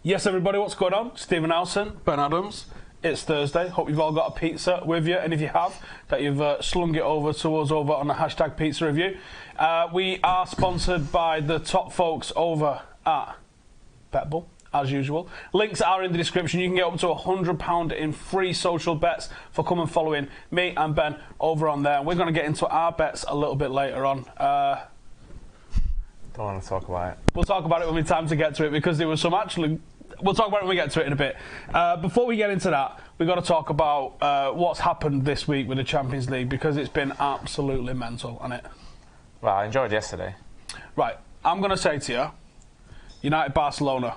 Yes, everybody, what's going on? Stephen Howson, Ben Adams. It's Thursday. Hope you've all got a pizza with you, and if you have, that you've slung it over to us over on the hashtag pizza review. We are sponsored by the top folks over at BetBull, as usual. Links are in the description. You can get up to £100 in free social bets for coming and following me and Ben over on there. We're going to get into our bets a little bit later on. Don't want to talk about it. We'll talk about it when we time to get to it, because there was some actually... We'll talk about it when we get to it in a bit. Before we get into that, we've got to talk about what's happened this week with the Champions League, because it's been absolutely mental, hasn't it? Well, I enjoyed yesterday. Right, I'm going to say to you, United-Barcelona.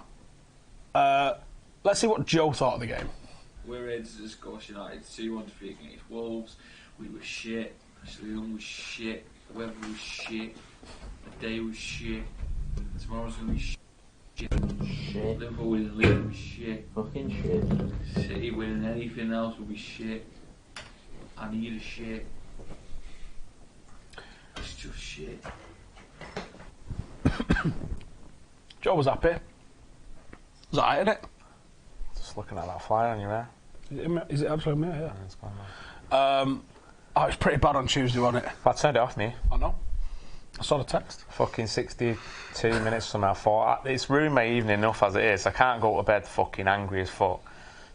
Let's see what Joe thought of the game. We're ready to discuss United 2-1 defeat against Wolves. We were shit. Leon was shit. The weather was shit. The day was shit. Tomorrow's going to be shit. Shit. Liverpool winning the league will be shit. Fucking shit. City winning anything else will be shit. I need a shit. It's just shit. Joe was happy. Was that in it? Just looking at that fly on your hair. Is it absolutely me? Yeah. It's gone now. It was pretty bad on Tuesday, wasn't it? I turned it off, me. I know. I saw the text. Fucking 62 minutes somehow. I thought, it's ruined my evening enough as it is. I can't go to bed fucking angry as fuck.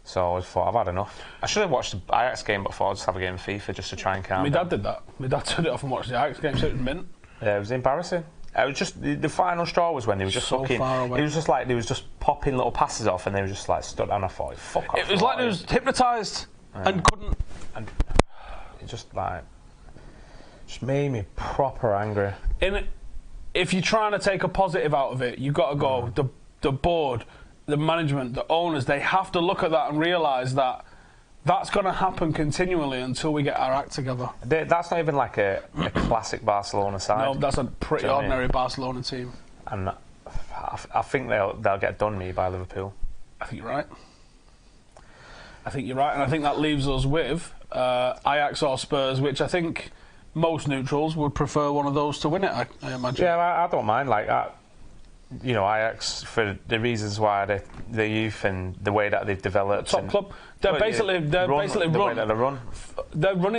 So I thought, I've had enough. I should have watched the Ajax game before. I'll just have a game of FIFA just to try and calm My down. dad did that. My dad turned it off and watched the Ajax game, so it was mint. Yeah, it was embarrassing. It was just the final straw was when they were just So fucking. far away. It was just like they was just popping little passes off, and they were just like stood. And I thought, fuck off. It was like they was hypnotised and couldn't. And it just made me proper angry. If you're trying to take a positive out of it, you've got to go, the board, the management, the owners, they have to look at that and realise that that's going to happen continually until we get our act together. That's not even like a classic Barcelona side. No, that's a pretty ordinary Barcelona team. And I think they'll get done me by Liverpool. I think you're right. And I think that leaves us with Ajax or Spurs, which I think most neutrals would prefer one of those to win it, I imagine. Yeah, I don't mind. Ajax, for the reasons why the youth and the way that they've developed. Top club. They're basically running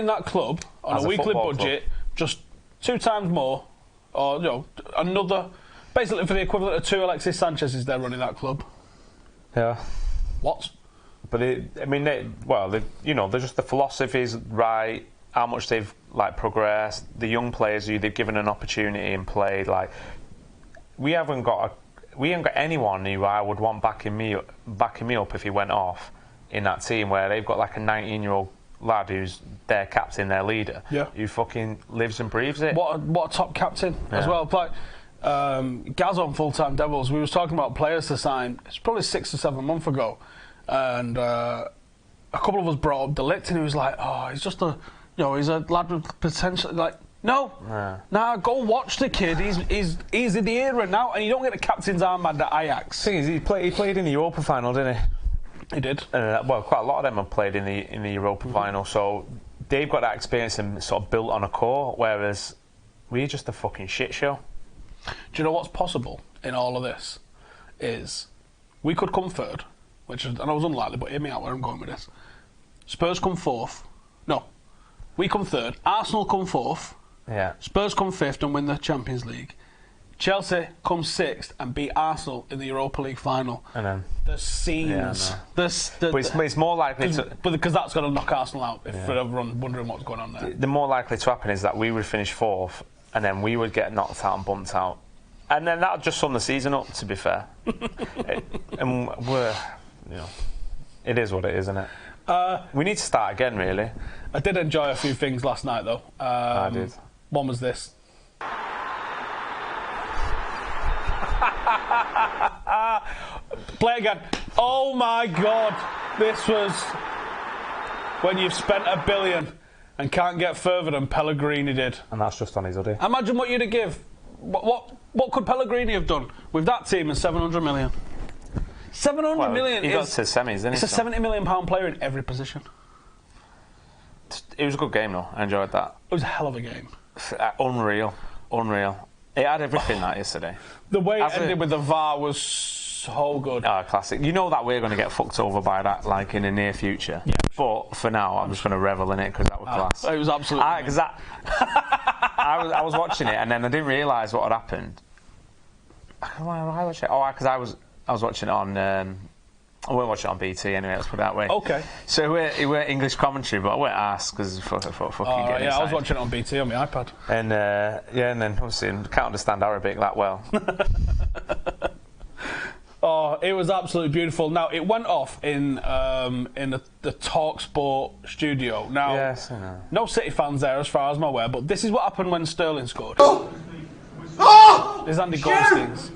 that club on a weekly budget, just 2 times more, or another. Basically, for the equivalent of 2 Alexis Sanchez's, they're running that club. Yeah. What? But they're just the philosophy's right. How much they've progressed, the young players who they've given an opportunity and played. We ain't got anyone who I would want backing me up if he went off in that team, where they've got a 19-year-old lad who's their captain, their leader, who fucking lives and breathes it. What a top captain as well. Gaz on Full-Time Devils, we was talking about players to sign. It's probably 6 or 7 months ago, and a couple of us brought up De Ligt, and he was like, "Oh, he's just a." He's a lad with potential. Nah, go watch the kid. He's in the era now, and you don't get a captain's armband at Ajax. Thing is, he played in the Europa final, didn't he? He did. Quite a lot of them have played in the Europa final, so they've got that experience and sort of built on a core. Whereas we're just a fucking shit show. Do you know what's possible in all of this? Is we could come third, which I know is unlikely, but hear me out where I'm going with this. Spurs come fourth. No. We come third, Arsenal come fourth, Spurs come fifth and win the Champions League. Chelsea come sixth and beat Arsenal in the Europa League final. And then the scenes. But it's more likely because that's going to knock Arsenal out if everyone's wondering what's going on there. The more likely to happen is that we would finish fourth and then we would get knocked out and bumped out. And then that would just sum the season up, to be fair. And it is what it is, isn't it? We need to start again, really. I did enjoy a few things last night, though. I did. One was this. Play again. Oh my God! This was when you've spent $1 billion and can't get further than Pellegrini did. And that's just on his hoodie. Imagine what you'd have give. What could Pellegrini have done with that team and 700 million? 700 million he got to semis, didn't he? It's a £70 million player in every position. It was a good game, though. I enjoyed that. It was a hell of a game. Unreal. It had everything that yesterday. The way it ended with the VAR was so good. Oh, classic. You know that we're going to get fucked over by that, like, in the near future. Yeah. But for now, I'm just going to revel in it because that was class. It was absolutely. Because I was watching it and then I didn't realise what had happened. Why I watched it? Oh, because I was watching it on. I won't watch it on BT anyway. Let's put it that way. Okay. So it were English commentary, but I won't ask because fucking getting I was watching it on BT on my iPad. And and then obviously can't understand Arabic that well. Oh, it was absolutely beautiful. Now it went off in the TalkSport studio. Now, Yes, I know. no City fans there as far as I'm aware, but this is what happened when Sterling scored. There's Andy Goldstein's.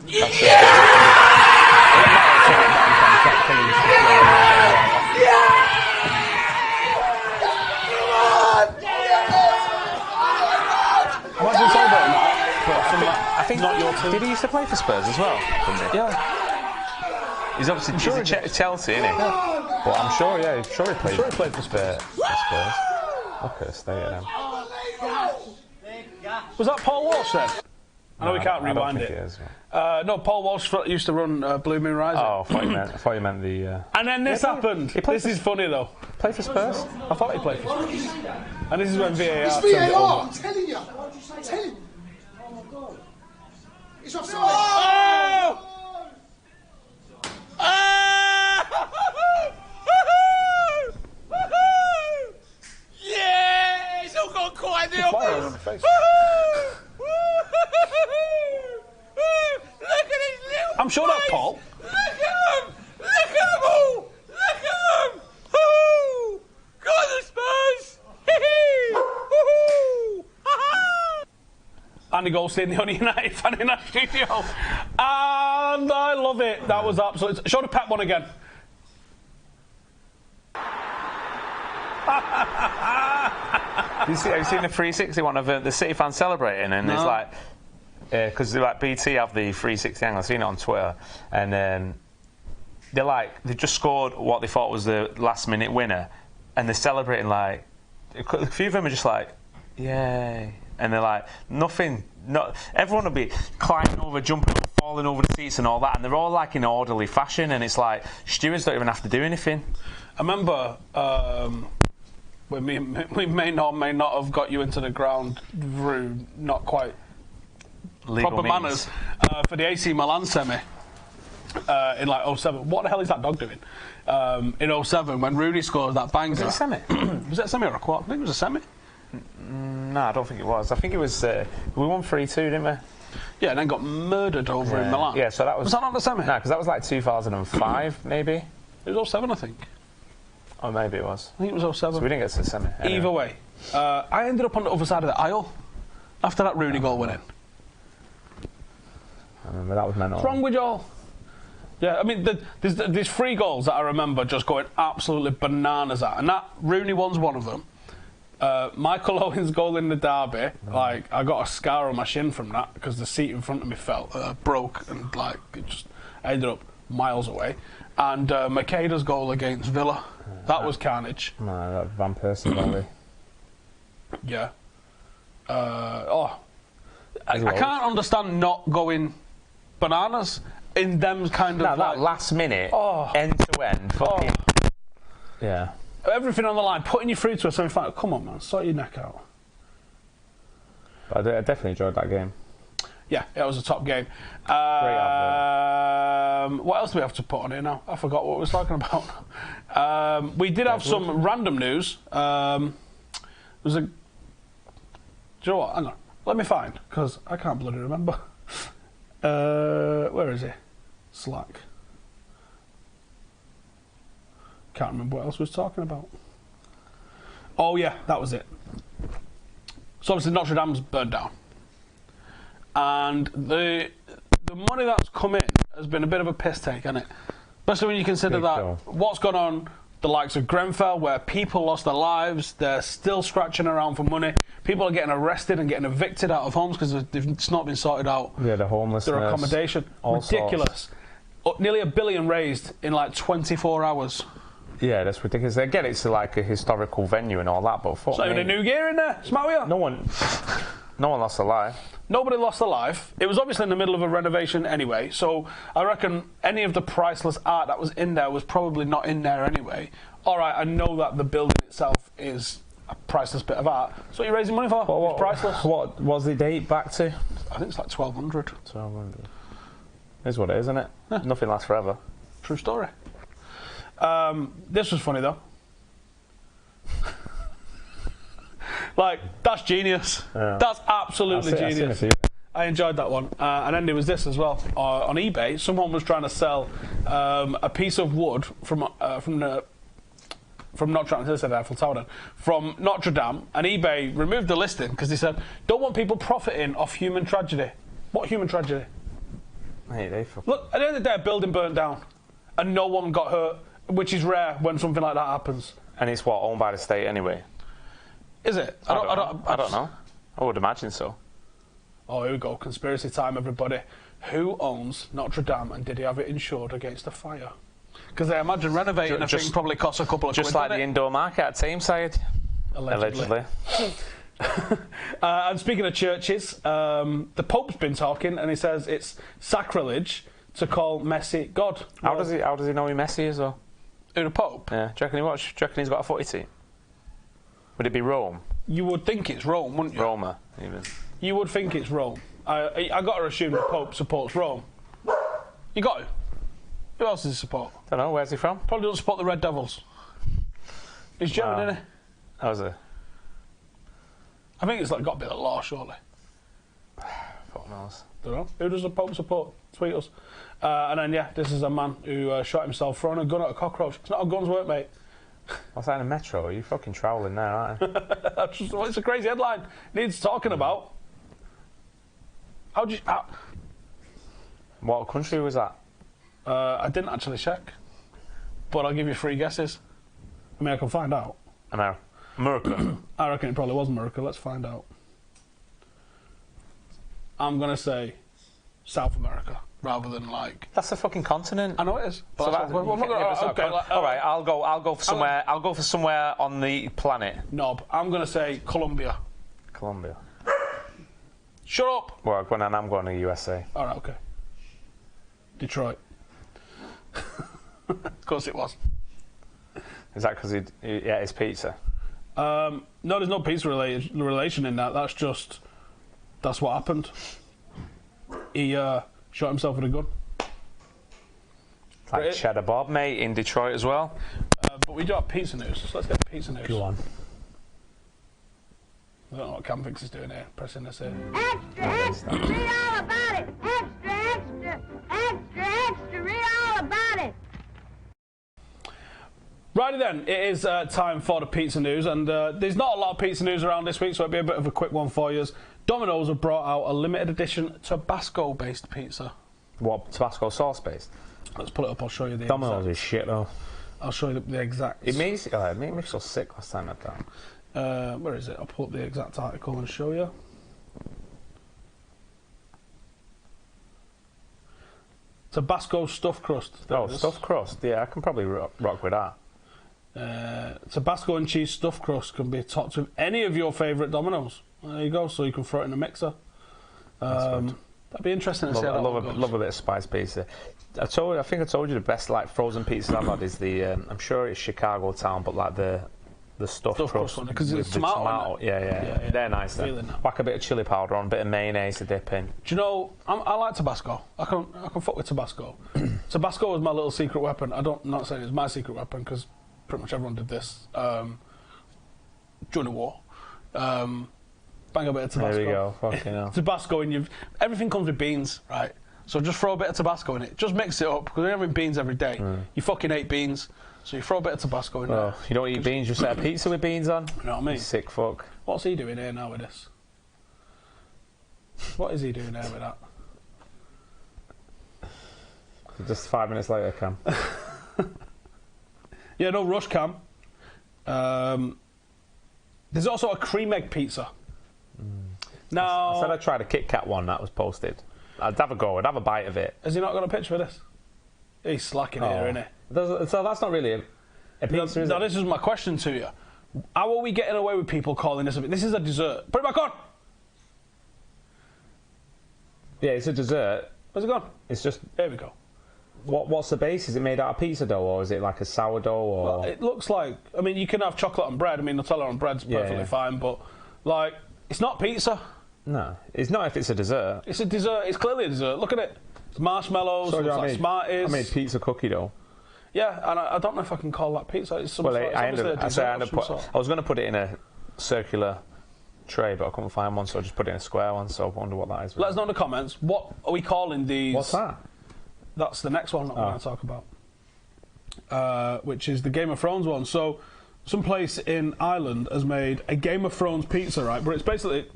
Imagine celebrating that. I think not your team. Did he used to play for Spurs as well? Yeah. He's obviously sure he's he at Chelsea, isn't he? Yeah. But I'm sure, he played. Sure he played for Spurs. Spurs. Look at the state of them. Was that Paul Walsh then? I know we can't I don't rewind think it. it is. No, Paul Walsh used to run Blue Moon Rising. Oh, I thought you meant the. And then this happened. played This is funny though. Play for Spurs? I thought he played for Spurs. And this is when VAR It's turned it VAR, over. I'm telling you. Tell him. It's offside. Oh! Yeah, it's all gone quite the Fire opposite. on the face. Look at his little I'm sure that's face. Paul. Look at them! Look at them all! Look at them! Woo! Go on the Spurs! Woo-hoo! Ha-ha! Andy Goldstein, the only United fan in that studio. And I love it. That was absolutely... Show the Pep one again. Have you seen the 360 one of the City fans celebrating? And it's like, because like BT have the 360 angle. I've seen it on Twitter, and they've just scored what they thought was the last minute winner, and they're celebrating like a few of them are just like, yay, and they're like nothing. Not everyone will be climbing over, jumping over, falling over the seats and all that, and they're all like in orderly fashion, and it's like stewards don't even have to do anything. I remember when we may not have got you into the ground through not quite Legal proper means. manners for the AC Milan semi in like 07. What the hell is that dog doing? In 07 when Rooney scores that banger. Was it a semi? Was it a semi or a quarter? I think it was a semi. No, I don't think it was. I think it was. We won 3-2, didn't we? Yeah, and then got murdered over in Milan. Yeah, so that was. Was that not the semi? No, because that was like 2005, maybe. It was 07, I think. Or maybe it was. I think it was 07. So we didn't get to the semi. Anyway. Either way, I ended up on the other side of the aisle after that Rooney goal went in. I remember that was mental. What's wrong with y'all? Yeah, I mean, there's 3 goals that I remember just going absolutely bananas at, and that Rooney one's one of them. Michael Owen's goal in the derby, like I got a scar on my shin from that because the seat in front of me broke, and like I ended up miles away. And Makeda's goal against Villa, that was carnage. No, that Van Persie volley. Yeah. I can't understand not going bananas in them kind of. No, that last minute, end to end, fucking. Yeah. Everything on the line, putting you through to a semi-final. Come on, man, sort your neck out. But I definitely enjoyed that game. Yeah, it was a top game. Great advert. What else do we have to put on here now? I forgot what we was talking about. We did have some random news. There's a... Do you know what? Hang on. Let me find, because I can't bloody remember. Where is he? Slack. Can't remember what else we was talking about. Oh yeah, that was it. So obviously Notre Dame's burned down, and the money that's come in has been a bit of a piss take, hasn't it? Especially when you consider what's gone on the likes of Grenfell, where people lost their lives, they're still scratching around for money. People are getting arrested and getting evicted out of homes because it's not been sorted out. Yeah, the homelessness. Their accommodation. Ridiculous. Nearly $1 billion raised in like 24 hours. Yeah, that's ridiculous. I get it's like a historical venue and all that, but fuck It's not even a new gear in there. Smart we are. No one. No one lost their life. Nobody lost their life. It was obviously in the middle of a renovation anyway, so I reckon any of the priceless art that was in there was probably not in there anyway. All right, I know that the building itself is a priceless bit of art. So what are you raising money for? It's priceless. What was the date back to? I think it's like 1200. 1200. Is what it is, isn't it? Yeah. Nothing lasts forever. True story. This was funny though. Like, that's genius. Yeah. That's absolutely genius. I enjoyed that one. And then there was this as well. On eBay, someone was trying to sell a piece of wood from Notre Dame, from Notre Dame, and eBay removed the listing because they said, don't want people profiting off human tragedy. What human tragedy? Mate, Look, at the end of the day, a building burnt down and no one got hurt, which is rare when something like that happens. And it's what, owned by the state anyway? Is it? I don't know. I would imagine so. Oh, here we go. Conspiracy time, everybody. Who owns Notre Dame and did he have it insured against a fire? Because I imagine renovating a thing probably costs a couple of quid. Just like the indoor market at Tameside. Allegedly. And speaking of churches, the Pope's been talking and he says it's sacrilege to call Messi God. How does he know who Messi is, though? Who, the Pope? Yeah. Do you reckon he's got a footy team? Would it be Rome? You would think it's Rome, wouldn't you? Roma, even. You would think it's Rome. I got to assume the Pope supports Rome. You got to. Who else does he support? Don't know. Where's he from? Probably doesn't support the Red Devils. He's German, isn't he? How's it? I think it's got to be the law, surely. Fuck knows. Don't know. Who does the Pope support? Tweet us. And then, yeah, this is a man who shot himself throwing a gun at a cockroach. It's not how guns work, mate. What's that in a metro? Are you fucking troweling there, aren't you? It's a crazy headline. Needs talking about. What country was that? I didn't actually check, but I'll give you 3 guesses. I mean, I can find out. America. I reckon it probably was America. Let's find out. I'm going to say South America rather than like... That's a fucking continent. I know it is. So all right, I'll go for somewhere. I'll go for somewhere on the planet. Knob. I'm going to say Colombia. Colombia. Shut up. Well, I'm going to USA. All right, okay. Detroit. Of course it was. Is that because he ate his pizza? No, there's no pizza relation in that. That's what happened. He shot himself with a gun. Like Cheddar Bob, mate, in Detroit as well. But we do have pizza news, so let's get pizza news. Go on. I don't know what Campix is doing here, pressing this here. Extra, extra, read all about it. Extra, extra, extra, extra, read all about it. Righty then, it is time for the pizza news, and there's not a lot of pizza news around this week, so it'll be a bit of a quick one for you. Domino's have brought out a limited edition Tabasco-based pizza. What, Tabasco sauce-based? Let's pull it up, I'll show you the Domino's is shit, though. I'll show you the exact... It made me so sick last time I had that. Where is it? I'll pull up the exact article and show you. Tabasco stuffed crust. Stuffed crust? Yeah, I can probably rock with that. Tabasco and cheese stuffed crust can be topped with any of your favourite Domino's. There you go, so you can throw it in a mixer. That'd be interesting to see how that goes. Love a bit of spice pizza. I think I told you the best like frozen pizza I've had is the I'm sure it's Chicago town, but like the stuffed crust because it's tomato. Yeah. They're nice. Really nice. Whack a bit of chili powder on, a bit of mayonnaise to dip in. Do you know? I like Tabasco. I can fuck with Tabasco. Tabasco was my little secret weapon. Not saying it's my secret weapon because pretty much everyone did this during the war. Bang a bit of Tabasco. There we go. Fucking hell. Tabasco and everything comes with beans, right? So just throw a bit of Tabasco in it. Just mix it up because you're having beans every day. You fucking ate beans. So you throw a bit of Tabasco in there. You don't eat beans, you set a pizza with beans on? You know what I mean? You sick fuck. What's he doing here now with this? What is he doing here with that? Just 5 minutes later, Cam. Yeah, no rush, Cam. There's also a cream egg pizza. Now, I said I tried a Kit Kat one that was posted. I'd have a go, I'd have a bite of it. Has he not got a picture of this? He's slacking here, isn't he? So that's not really a pizza, is it? This is my question to you. How are we getting away with people calling this a... This is a dessert. Put it back on! Yeah, it's a dessert. Where's it gone? It's just... Here we go. What's the base? Is it made out of pizza dough, or is it like a sourdough? Or Well, it looks like... I mean, you can have chocolate on bread. I mean, Nutella on bread's perfectly fine, but, like, it's not pizza. No, it's not if it's a dessert. It's a dessert. It's clearly a dessert. Look at it. It's marshmallows. So looks like Smarties. I made pizza cookie dough. Yeah, and I don't know if I can call that pizza. It's some Well, sort, it's I obviously a dessert of some sort. was going to put it in a circular tray, but I couldn't find one, so I just put it in a square one. So I wonder what that is. Let us know in the comments. What are we calling these? What's that? That's the next one that we're going to talk about, which is the Game of Thrones one. So, some place in Ireland has made a Game of Thrones pizza, right? But it's basically...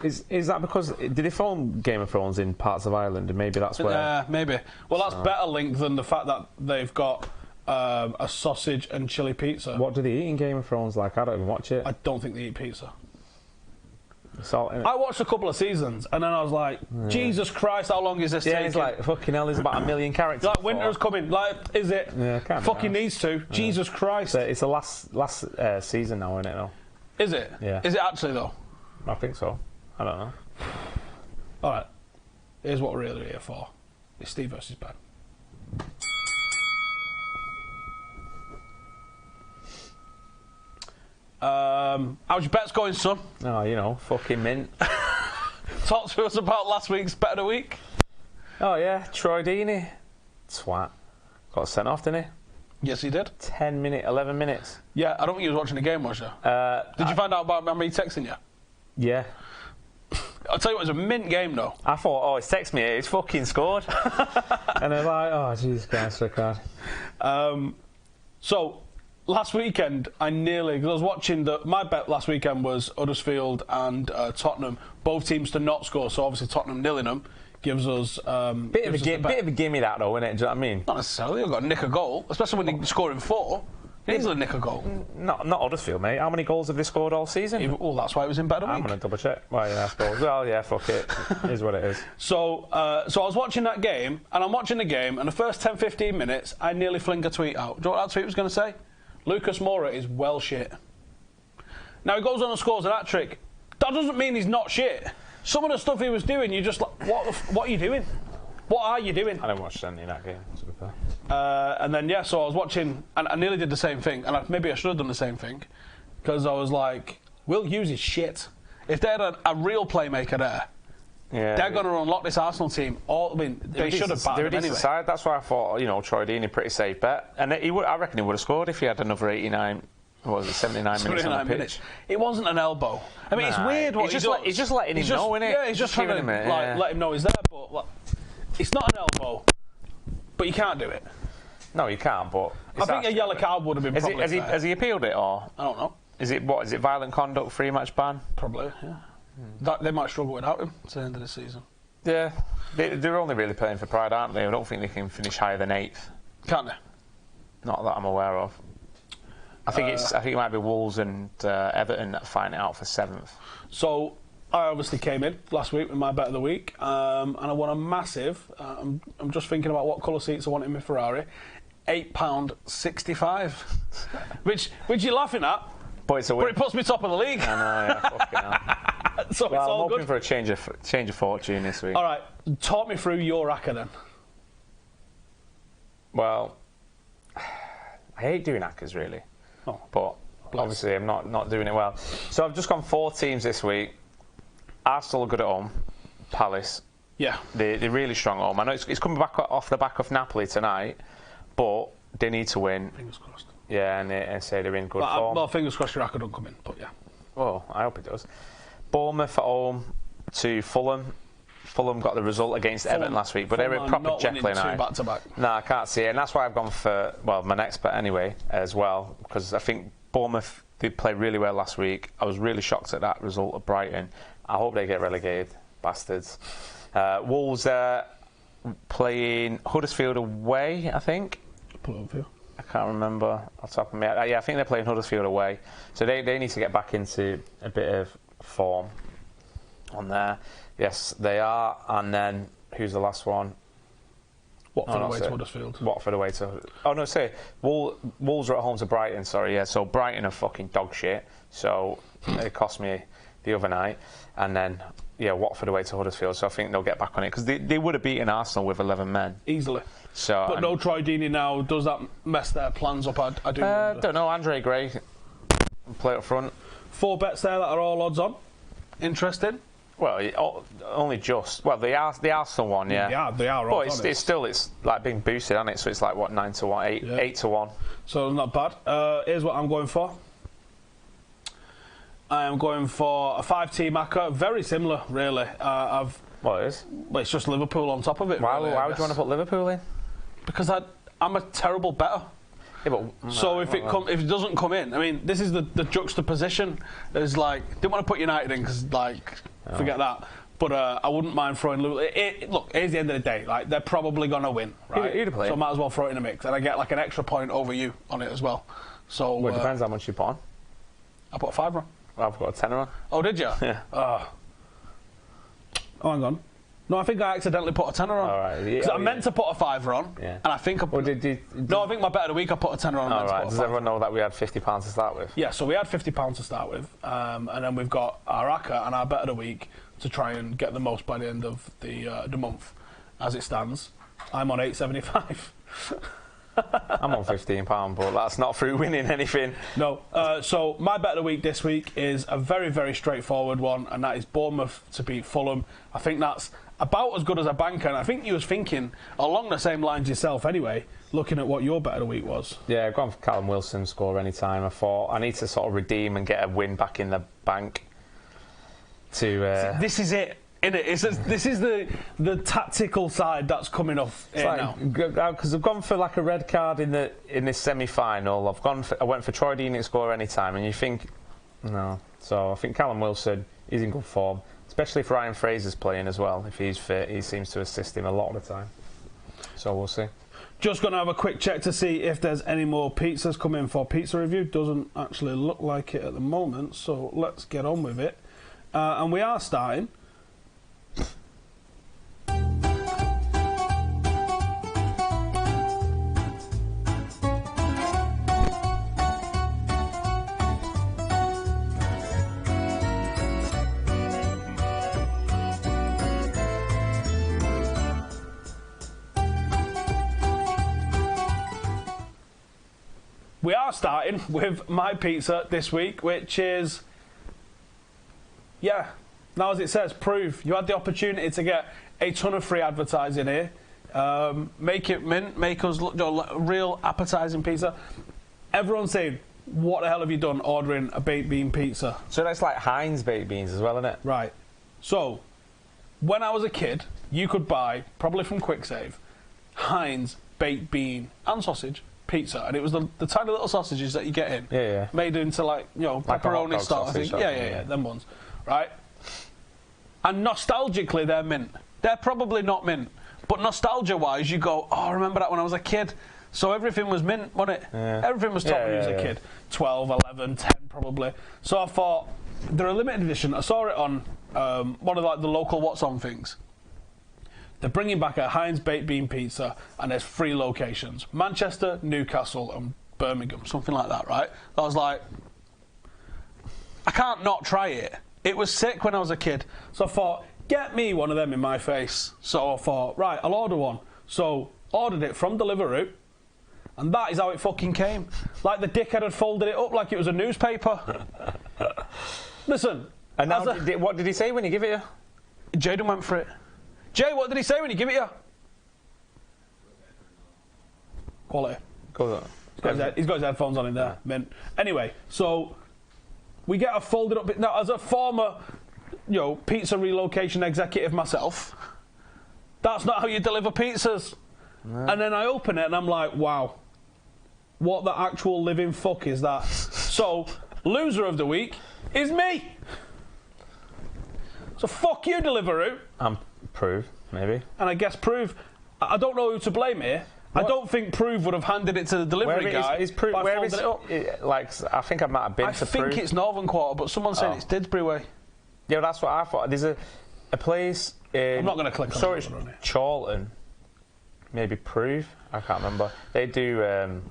Is that because... Did they film Game of Thrones in parts of Ireland, and maybe that's where... maybe. Well, that's better linked than the fact that they've got a sausage and chili pizza. What do they eat in Game of Thrones? Like, I don't even watch it. I don't think they eat pizza. Salt in it. I watched a couple of seasons, and then I was like, Jesus Christ, how long is this taking? Yeah, it's like, fucking hell, there's about 1 million characters. Like, winter's coming. Like, is it? Yeah, can't be fucking nice. needs to. Jesus Christ. So it's the last season now, isn't it, though? Is it? Yeah. Is it actually, though? I think so. I don't know. All right. Here's what we're really here for. It's Steve versus Ben. How's your bets going, son? Oh, you know, fucking mint. Talk to us about last week's bet of the week. Oh, yeah, Troy Deeney. Twat. Got sent off, didn't he? Yes, he did. 11 minutes. Yeah, I don't think he was watching the game, was you? Did you find out about me texting you? Yeah. I'll tell you what, it was a mint game, though. I thought, oh, it's text me, it's fucking scored. And they're like, oh, Jesus Christ, Rickard. So, last weekend, I nearly... Because I was watching... My bet last weekend was Huddersfield and Tottenham, both teams to not score, so obviously Tottenham nilling them gives us... Bit of a gimme that, though, innit? Do you know what I mean? Not necessarily. You've got to nick a goal, especially when you're scoring 4. Easily nick a goal. Not Huddersfield, mate. How many goals have they scored all season? Well, that's why it was in bet of the I'm week. going to double check. Well, yeah, I suppose. Well, yeah, fuck it. It is what it is. So I was watching that game, and I'm watching the game, and the first 10-15 minutes, I nearly fling a tweet out. Do you know what that tweet was going to say? Lucas Moura is well shit. Now, he goes on and scores an hat-trick. That doesn't mean he's not shit. Some of the stuff he was doing, you're just like, what are you doing? What are you doing? I didn't watch any of that game, to be fair. And then, yeah, so I was watching, and I nearly did the same thing, and maybe I should have done the same thing, because I was like, Will Hughes is shit. If they had a real playmaker there, they're going to unlock this Arsenal team. They should have batted him anyway. Side. That's why I thought, Troy Deeney, pretty safe bet. And I reckon he would have scored if he had another 89, what was it, 79 minutes on the pitch. It wasn't an elbow. I mean, it's weird what he does. He's just letting him know, innit? Yeah, he's just trying to let him know he's there, but it's not an elbow. But you can't do it. No, you can't, but... I think a yellow card would have been probably fair. Has he appealed it, or...? I don't know. Is it violent conduct, 3-match ban? Probably, yeah. They might struggle without him to the end of the season. Yeah. They're only really playing for pride, aren't they? I don't think they can finish higher than 8th. Can't they? Not that I'm aware of. I think it might be Wolves and Everton that find it out for 7th. So... I obviously came in last week with my bet of the week, and I won a massive. I'm just thinking about what colour seats I want in my Ferrari. £8.65, which you're laughing at, but it's a win. But it puts me top of the league. I know, yeah, fucking hell. So it's all I'm hoping good. for a change of fortune this week. All right, talk me through your ACCA then. Well, I hate doing ACCAs really, but obviously I'm not doing it well. So I've just gone 4 teams this week. Arsenal are good at home. Palace. Yeah. They're really strong at home. I know it's coming back off the back of Napoli tonight, but they need to win. Fingers crossed. Yeah, and say they're in good form. Well, fingers crossed your ACCA don't come in, but yeah. Well, I hope it does. Bournemouth at home to Fulham. Fulham got the result against Everton last week, but they were a proper Jekyll and Hyde. Back-to-back. No, I can't see it, and that's why I've gone for, my next bet anyway, as well, because I think Bournemouth did play really well last week. I was really shocked at that result at Brighton. I hope they get relegated, bastards. Wolves playing Huddersfield away, I think. Pull it up for you. I can't remember off the top of my head. Yeah, I think they're playing Huddersfield away. So they need to get back into a bit of form on there. Yes, they are. And then, who's the last one? Watford away to Huddersfield. Watford away to... Oh, no, sorry. Wolves are at home to Brighton, sorry, yeah. So Brighton are fucking dog shit. So it cost me... the other night, and then Watford away to Huddersfield. So I think they'll get back on it because they would have beaten Arsenal with 11 men easily. So, but no Troy Deeney now. Does that mess their plans up? I do. Don't know. Andre Gray play up front. 4 bets there that are all odds on. Interesting. Well, only just. Well, the Arsenal one, yeah. They are. But it's like being boosted, isn't it? So it's like what, 9 to 1, 8 to 1. So not bad. Here's what I'm going for. I am going for a 5-team ACCA. Very similar, really. Well, it is. Well, it's just Liverpool on top of it. Why really, would you want to put Liverpool in? Because I'm a terrible bettor. Yeah, but, so if it doesn't come in, I mean, this is the juxtaposition. It's like, didn't want to put United in because, forget that. But I wouldn't mind throwing Liverpool. Look, here's the end of the day. Like, they're probably going to win, right? So I might as well throw it in the mix. And I get like an extra point over you on it as well. So well, it depends how much you put on. I put a 5 on. I've got a 10 on. Oh, did you? Yeah. Oh, hang on. No, I think I accidentally put a 10 on. All right. Because I meant to put a 5 on, and I think I put... No, I think my bet of the week I put a 10 on. All right. Does everyone know that we had £50 to start with? Yeah, so we had £50 to start with, and then we've got our ACCA and our bet of the week to try and get the most by the end of the month. As it stands, I'm on £8.75. I'm on £15, but that's not through winning anything. No. So my bet of the week this week is a very, very straightforward one, and that is Bournemouth to beat Fulham. I think that's about as good as a banker, and I think you was thinking along the same lines yourself anyway, looking at what your bet of the week was. Yeah, I've gone for Callum Wilson score any time. I thought I need to sort of redeem and get a win back in the bank. This is it. This is the tactical side that's coming off now. Because I've gone for like a red card in this semi-final. I went for Troy Deeney to score any time, and you think no. So I think Callum Wilson, he's in good form, especially if Ryan Fraser's playing as well. If he's fit, he seems to assist him a lot of the time. So we'll see. Just going to have a quick check to see if there's any more pizzas coming for pizza review. Doesn't actually look like it at the moment, so let's get on with it. And we are starting. We are starting with my pizza this week, which is, now as it says, prove. You had the opportunity to get a ton of free advertising here. Make it mint, make us look like real appetising pizza. Everyone's saying, what the hell have you done ordering a baked bean pizza? So that's like Heinz baked beans as well, isn't it? Right. So, when I was a kid, you could buy, probably from QuickSave, Heinz baked bean and sausage pizza, and it was the tiny little sausages that you get in, made into like pepperoni style. I think, yeah, them ones, right? And nostalgically, they're mint. They're probably not mint, but nostalgia-wise, you go, oh, I remember that when I was a kid. So everything was mint, wasn't it? Yeah. Everything was top when you was a kid. 12, 11, 10 probably. So I thought, they're a limited edition. I saw it on one of like the local What's On things. They're bringing back a Heinz baked bean pizza, and there's 3 locations: Manchester, Newcastle, and Birmingham, something like that, right? I was like, I can't not try it. It was sick when I was a kid, so I thought, get me one of them in my face. So I thought, right, I'll order one. So ordered it from Deliveroo, and that is how it fucking came. Like the dickhead had folded it up like it was a newspaper. Listen. And now, what did he say when he gave it you? Jaden went for it. Jay, what did he say when he gave it you? Quality. He's got his headphones on in there. Mint. Anyway, so we get a folded up bit. Now, as a former, pizza relocation executive myself, that's not how you deliver pizzas. No. And then I open it and I'm like, wow, what the actual living fuck is that? So, loser of the week is me. So fuck you, Deliveroo. Prove, maybe. And I guess Prove, I don't know who to blame here. What? I don't think Prove would have handed it to the delivery guy. Where is it up? I think I might have been to Prove. I think it's Northern Quarter, but someone's saying it's Didsbury way. Yeah, that's what I thought. There's a place in... I'm not going to click on it. So it's Chorlton. Maybe Prove. I can't remember. They do...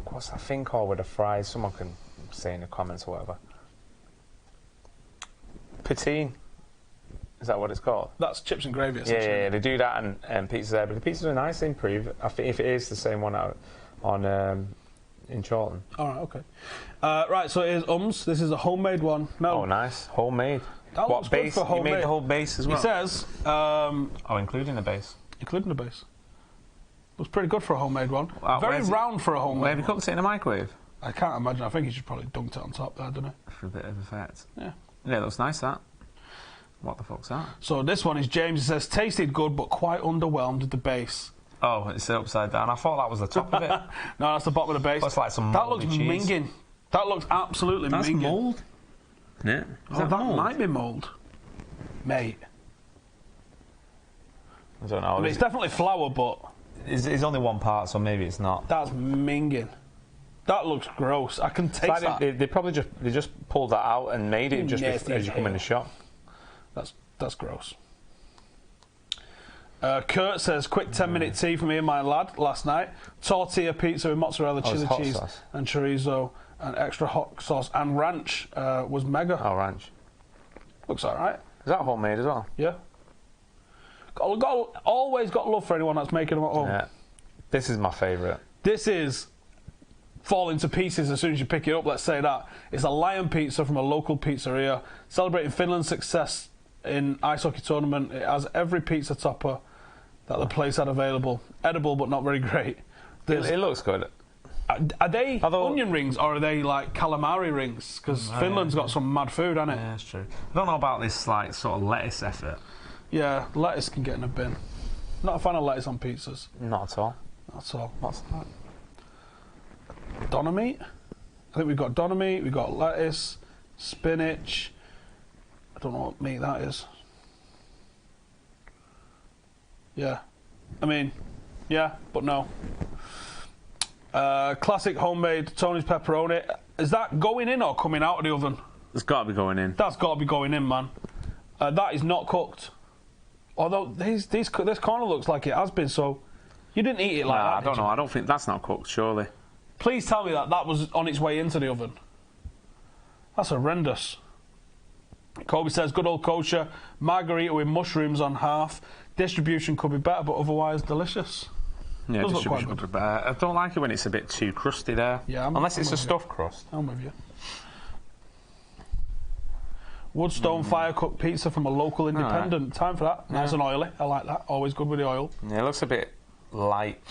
what's that thing called with the fries? Someone can say in the comments or whatever. poutine. Is that what it's called? That's chips and gravy. Yeah, they do that and pizza there, but the pizzas are nice. They improve. I think if it is the same one out on in Charlton. All right, okay. Right, so here's This is a homemade one. No. Oh, nice, homemade. That What looks good base? for You homemade. made the whole base as well. It says, including the base. including the base. Looks pretty good for a homemade one. Very where's it- round for a homemade. Where have you one. cooked it in the microwave? I can't imagine. I think he should probably dunked it on top there, didn't he? For a bit of effect. Yeah. Yeah, it looks nice. That. What the fuck's that? So this one is James. It says tasted good, but quite underwhelmed with the base. Oh, it's upside down. I thought that was the top of it. No, that's the bottom of the base. Looks like some that looks mouldy cheese. minging. That looks absolutely minging. mould. Yeah. That might be mould, mate. I don't know. I mean, it's definitely flour, but It's only one part, so maybe it's not. that's minging. That looks gross. I can taste It's that. like they probably just pulled that out and made it just Nasty as you come in the shop. That's gross. Kurt says, quick 10-minute tea for me and my lad last night. Tortilla pizza with mozzarella, chili hot cheese, sauce. and chorizo, and extra hot sauce and ranch was mega. Oh, ranch. Looks all right. Is that homemade as well? Yeah. Always got love for anyone that's making them at home. Yeah. This is my favourite. This is falling to pieces as soon as you pick it up, let's say that. It's a lion pizza from a local pizzeria. Celebrating Finland's success in ice hockey tournament. It has every pizza topper that the place had available. Edible, but not very great. It looks good. Are they onion rings or are they like calamari rings? Because Finland's got some mad food, hasn't it? Yeah, that's true. I don't know about this like sort of lettuce effort. Yeah, lettuce can get in a bin. Not a fan of lettuce on pizzas. Not at all. That's all. What's that? Doner meat. I think we've got doner meat, we've got lettuce, spinach. I don't know what meat that is. Yeah. I mean, yeah, but no. Classic homemade Tony's pepperoni. Is that going in or coming out of the oven? It's got to be going in. That's got to be going in, man. That is not cooked. Although this corner looks like it has been, so you didn't eat it like that. I don't did know. you? I don't think that's not cooked, surely. Please tell me that was on its way into the oven. That's horrendous. Kobe says, good old kosher margarita with mushrooms on half. Distribution could be better, but otherwise delicious. Yeah, Does look distribution quite could be better. I don't like it when it's a bit too crusty there. Yeah, unless I'm it's a with you. stuffed crust. I'm with you. Woodstone fire cooked pizza from a local independent. Time for that. Nice and oily. I like that. Always good with the oil. Yeah, it looks a bit light.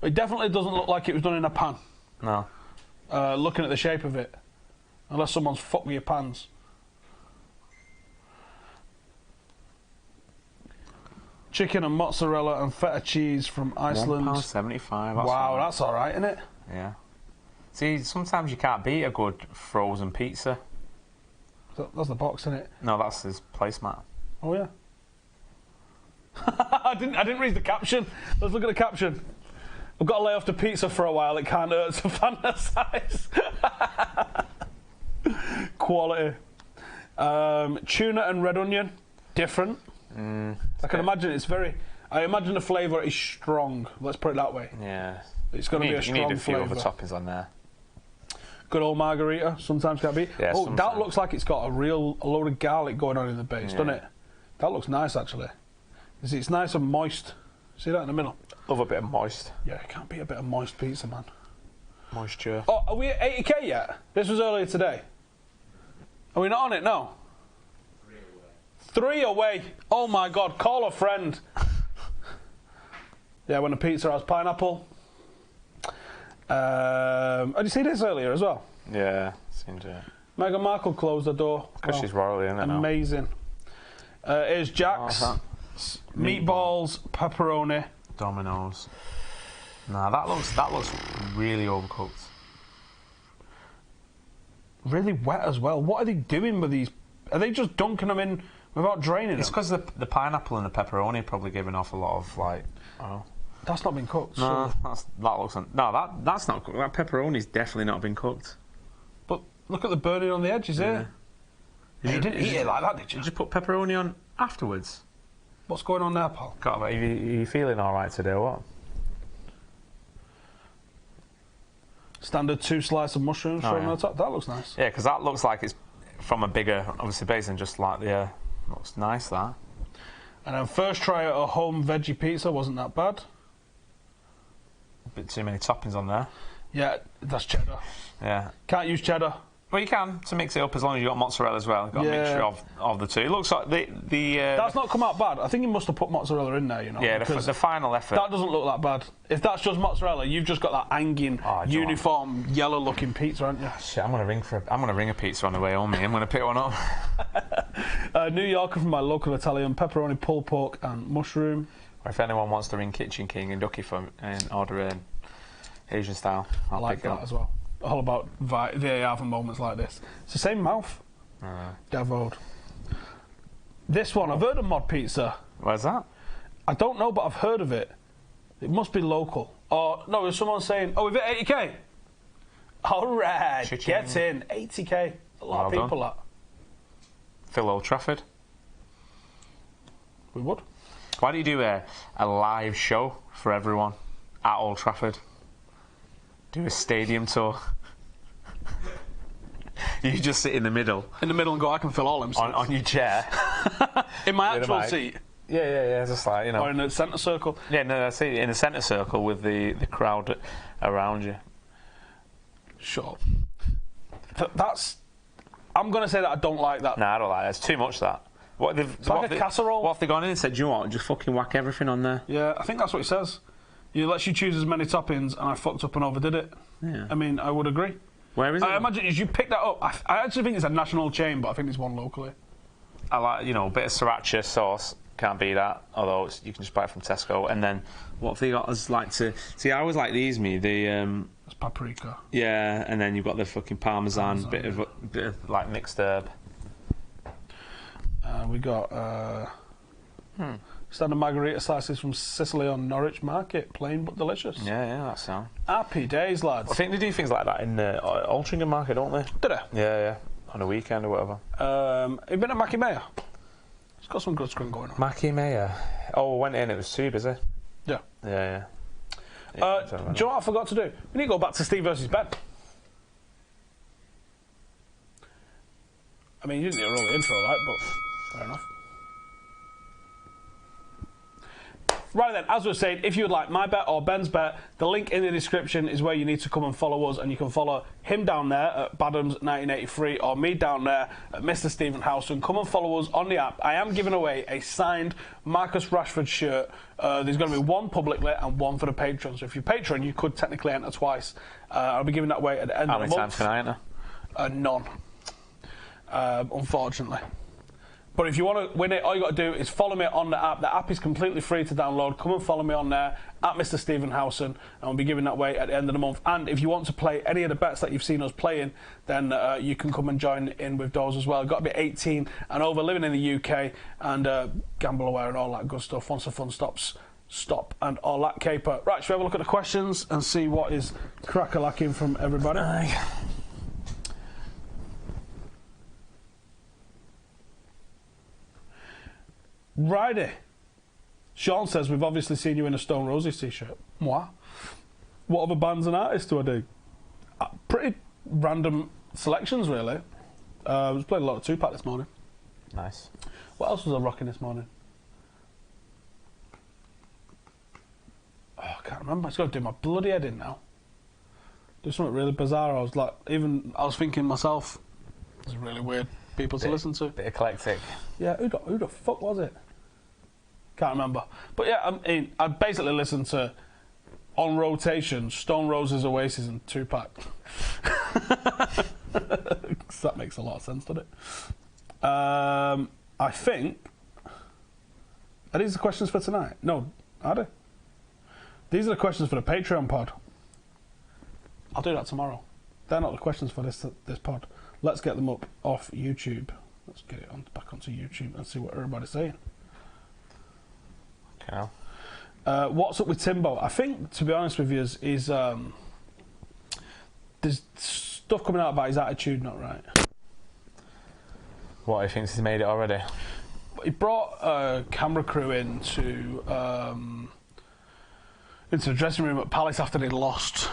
It definitely doesn't look like it was done in a pan. No. Looking at the shape of it. Unless someone's fucked with your pans. Chicken and mozzarella and feta cheese from Iceland. £1.75. Wow, that's all right, isn't it? Yeah. See, sometimes you can't beat a good frozen pizza. That's the box, isn't it? No, that's his placemat. Oh yeah. I didn't read the caption. Let's look at the caption. I've got to lay off the pizza for a while. It can't hurt to fantasize. Quality. Tuna and red onion, different. I can imagine it's very. I imagine the flavour is strong. Let's put it that way. Yeah. It's going to be a You strong need a few flavour. other toppings on there. Good old margarita. Sometimes can be. Yeah, that sometimes. looks like it's got a load of garlic going on in the base, doesn't it? That looks nice actually. You see, it's nice and moist. See that in the middle? Love a bit of moist. Yeah, it can't be a bit of moist pizza, man. Moisture. Oh, are we at 80k yet? This was earlier today. Are we not on it? No. 3 away. Oh my God! Call a friend. Yeah, when a pizza has pineapple. Did you see this earlier as well? Yeah, seemed to. Meghan Markle closed the door. Because she's royally in it now. Amazing. Here's Jack's. Oh, Meatballs, pepperoni. Dominoes. Nah, that looks really overcooked. Really wet as well. What are they doing with these? Are they just dunking them in without draining It's them? because the pineapple and the pepperoni are probably giving off a lot of like. Oh. That's not been cooked. No, So. that's not cooked. That pepperoni's definitely not been cooked. But look at the burning on the edges here. You didn't eat it like that, did you? Did you put pepperoni on afterwards? What's going on there, pal? God, are you feeling all right today or what? Standard 2 slices of mushrooms Oh, thrown yeah. on the top. That looks nice. Yeah, because that looks like it's from a bigger, obviously, base than just like the. Looks nice that. And then first try at a home veggie pizza wasn't that bad. A bit too many toppings on there. Yeah, that's cheddar. Yeah. Can't use cheddar. Well, you can to mix it up as long as you've got mozzarella as well. You've got a mixture of the two. It looks like the That's not come out bad. I think you must have put mozzarella in there, you know. yeah, the final effort. That doesn't look that bad. If that's just mozzarella, you've just got that hanging, uniform, yellow-looking pizza, haven't you? Shit, I'm gonna ring a pizza on the way home. Me, I'm gonna pick one up. New Yorker from my local Italian, pepperoni, pulled pork, and mushroom. Or if anyone wants to ring Kitchen King and Ducky for and order an Asian style, I like pick it that up. as well. All about VAR for moments like this. It's the same mouth. Devoed. This one, I've heard of Mod Pizza. Where's that? I don't know, but I've heard of it. It must be local. Or, no, there's someone saying, oh, we've hit 80k. All right, get in. 80k. A lot of people, that. Fill Old Trafford. We would. Why do you do a live show for everyone at Old Trafford? Do a stadium tour. You just sit in the middle. In the middle and go, I can fill all them seats. On your chair. In my actual seat. Yeah. Just like, you know. Or in the centre circle. Yeah, no, that's it. In the centre circle with the crowd around you. Sure. That's... I'm going to say that I don't like that. No, I don't like that. It's too much, that. It's like a casserole. What have they gone in and said, do you know what, just fucking whack everything on there? Yeah, I think that's what it says. You lets you choose as many toppings, and I fucked up and overdid it. Yeah. I mean, I would agree. Where is it? I imagine as you pick that up, I actually think it's a national chain, but I think there's one locally. I like, a bit of sriracha sauce. Can't beat that. Although you can just buy it from Tesco. And then what have they got as like to... See, I always like these, It's paprika. Yeah, and then you've got the fucking parmesan bit of like mixed herb. We got standard margarita slices from Sicily on Norwich Market, plain but delicious. Yeah, that sound. Happy days, lads. I think they do things like that in Altrincham Market, don't they? Did they? Yeah. On a weekend or whatever. Have you been at Mackie Mayer? It's got some good scrum going on. Mackie Mayer. Oh, I went in, it was too busy. Yeah. Yeah. Do you know what I forgot to do? We need to go back to Steve versus Ben. I mean, you didn't need to roll the intro, right? But fair enough. Right then, as we were saying, if you would like my bet or Ben's bet, the link in the description is where you need to come and follow us, and you can follow him down there at Badams1983 or me down there at Mr. Stephen Howson. Come and follow us on the app. I am giving away a signed Marcus Rashford shirt. There's going to be one publicly and one for the Patreon. So if you're Patreon, you could technically enter twice. I'll be giving that away at the end of the month. How many times can I enter? None. Unfortunately. But if you want to win it, all you got to do is follow me on the app. The app is completely free to download. Come and follow me on there at Mr. Stephen Howson, and I'll be giving that away at the end of the month. And if you want to play any of the bets that you've seen us playing, then you can come and join in with those as well. You've got to be 18 and over, living in the UK, and gamble aware and all that good stuff. Once the fun stops, stop and all that caper. Right, shall we have a look at the questions and see what is crack-a-lacking from everybody? Righty. Sean says, we've obviously seen you in a Stone Roses t-shirt. Moi. What other bands and artists do I do? Pretty random selections, really. I was playing a lot of Tupac this morning. Nice. What else was I rocking this morning? Oh, I can't remember. It's got to do my bloody head in now. Do something really bizarre. I was thinking myself, it's really weird people to listen to. Bit eclectic. Yeah, who the fuck was it? Can't remember. But yeah, I basically listened to, on rotation, Stone Roses, Oasis and Tupac. That makes a lot of sense, doesn't it? I think... Are these the questions for tonight? No, are they? These are the questions for the Patreon pod. I'll do that tomorrow. They're not the questions for this pod. Let's get them up off YouTube. Let's get it back onto YouTube and see what everybody's saying. Okay. What's up with Timbo? I think, to be honest with you, is there's stuff coming out about his attitude not right. What, he thinks he's made it already? He brought a camera crew into the dressing room at Palace after they'd lost.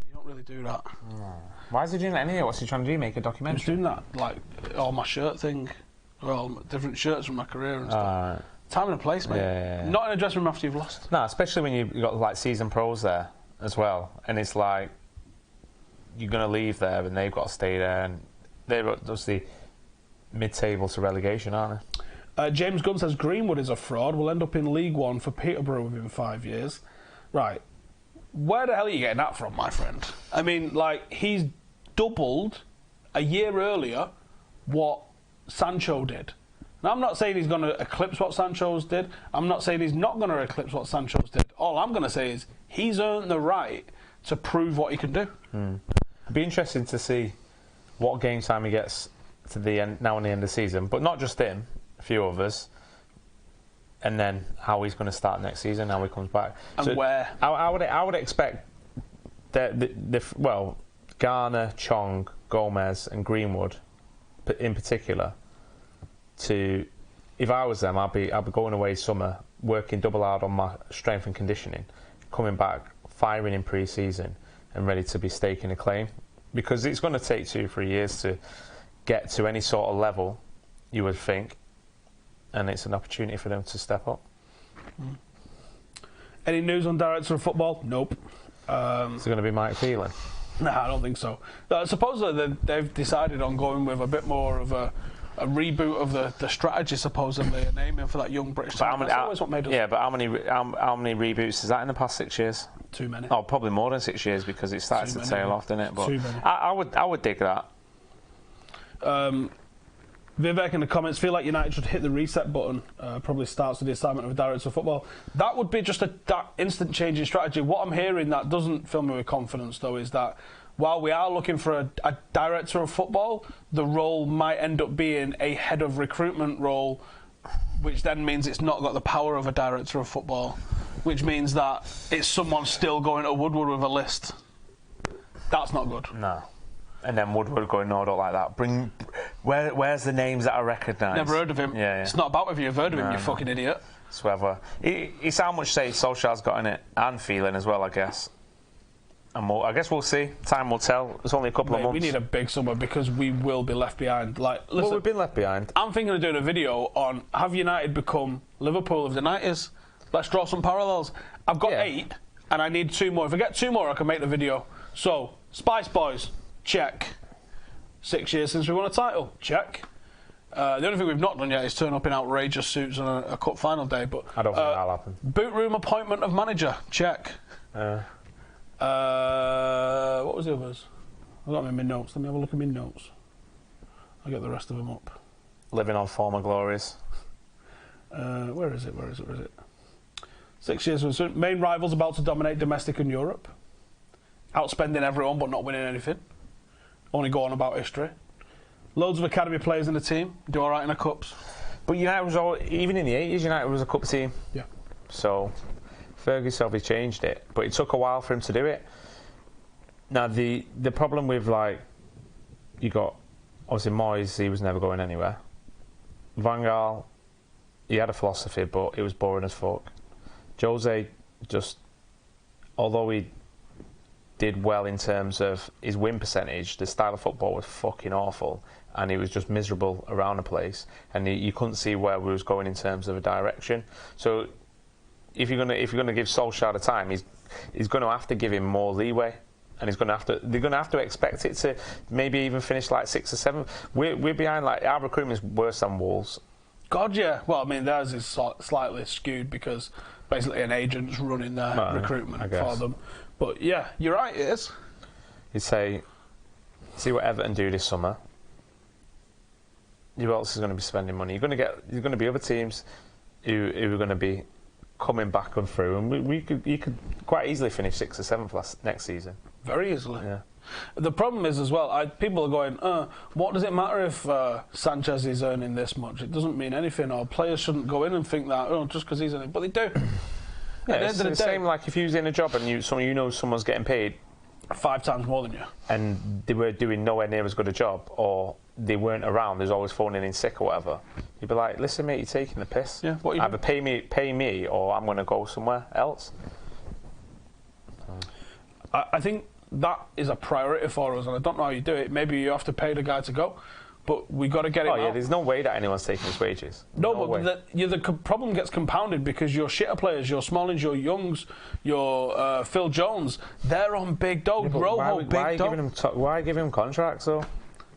You don't really do that. Why is he doing that anyway? What's he trying to do? Make a I'm documentary? just doing that, like, all my shirt thing. Well, different shirts from my career and stuff. Time and a place, mate. Yeah. Not in a dressing room after you've lost. No, especially when you've got like season pros there as well, and it's like you're going to leave there and they've got to stay there, and they're obviously mid-table to relegation, aren't they? James Gunn says Greenwood is a fraud. Will end up in League One for Peterborough within 5 years. Right. Where the hell are you getting that from, my friend? I mean, like, he's doubled a year earlier what Sancho did. Now, I'm not saying he's going to eclipse what Sancho's did. I'm not saying he's not going to eclipse what Sancho's did. All I'm going to say is he's earned the right to prove what he can do. It'd be interesting to see what game time he gets to the end, now and the end of the season, but not just him, a few others, and then how he's going to start next season, how he comes back. And so where? I would expect that well, Garner, Chong, Gomez, and Greenwood, in particular, to, if I was them, I'd be going away summer, working double hard on my strength and conditioning, coming back, firing in pre-season, and ready to be staking a claim, because it's going to take 2-3 years to get to any sort of level, you would think, and it's an opportunity for them to step up. Any news on director of football? Nope. Is it going to be Mike Phelan? Nah, I don't think so. Supposedly they've decided on going with a bit more of a reboot of the strategy, supposedly, and aiming for that young British team. That's always what made us... Yeah, but how many reboots is that in the past 6 years? Too many. Oh, probably more than 6 years, because it started to tail off, didn't it? But Too many. I would dig that. Vivek in the comments, feel like United should hit the reset button. Probably starts with the assignment of a director of football. That would be just that instant change in strategy. What I'm hearing that doesn't fill me with confidence, though, is that while we are looking for a director of football, the role might end up being a head of recruitment role, which then means it's not got the power of a director of football, which means that it's someone still going to Woodward with a list. That's not good. No. And then Woodward going, no, I don't like that. Where's the names that I recognise? Never heard of him. Yeah. It's not about whether you've heard of him, you fucking idiot. It's whether. It's how much say Solskjaer's got in it, and feeling as well, I guess. And I guess we'll see. Time will tell. It's only a couple of months. We need a big summer because we will be left behind. Like, listen, well, we've been left behind. I'm thinking of doing a video on have United become Liverpool of the 90s? Let's draw some parallels. I've got 8 and I need 2 more. If I get 2 more, I can make the video. So, Spice Boys, check. 6 years since we won a title, check. The only thing we've not done yet is turn up in outrageous suits on a cup final day. But I don't think that'll happen. Boot room appointment of manager, check. What was the others? I've got them in my notes. Let me have a look at my notes. I'll get the rest of them up. Living on former glories. Where is it? 6 years was main rivals about to dominate domestic and Europe. Outspending everyone but not winning anything. Only go on about history. Loads of academy players in the team. Do all right in the cups. But United was even in the 80s, United was a cup team. Yeah. So Ferguson obviously changed it, but it took a while for him to do it. Now the problem with, like, you got obviously Moyes, he was never going anywhere. Van Gaal, he had a philosophy, but it was boring as fuck. Jose just, although he did well in terms of his win percentage, the style of football was fucking awful, and he was just miserable around the place, and you couldn't see where we was going in terms of a direction. So if you're gonna give Solskjaer the time, he's going to have to give him more leeway, and they're going to have to expect it to maybe even finish like 6th or 7th. We're behind. Like, our recruitment is worse than Wolves. God, yeah. Well, I mean, theirs is slightly skewed because basically an agent's running their recruitment for them. But yeah, you're right, it is. You'd say, see what Everton do this summer. Who else is going to be spending money? You're going to be other teams who are going to be coming back and through, and you could quite easily finish 6th or 7th next season. Very easily. Yeah. The problem is as well, people are going, what does it matter if Sanchez is earning this much? It doesn't mean anything, or players shouldn't go in and think that, just because he's earning, but they do. Yeah, it's the same like if you was in a job and someone's getting paid 5 times more than you, and they were doing nowhere near as good a job, or they weren't around, there's always phoning in sick or whatever. You'd be like, listen, mate, you're taking the piss. Yeah, what you either pay me, or I'm going to go somewhere else. I think that is a priority for us, and I don't know how you do it. Maybe you have to pay the guy to go, but we got to get him out. There's no way that anyone's taking his wages. No, but the problem gets compounded because your shitter players, your Smallings, your Youngs, your Phil Jones, they're on big dog. Why are you giving him contracts though?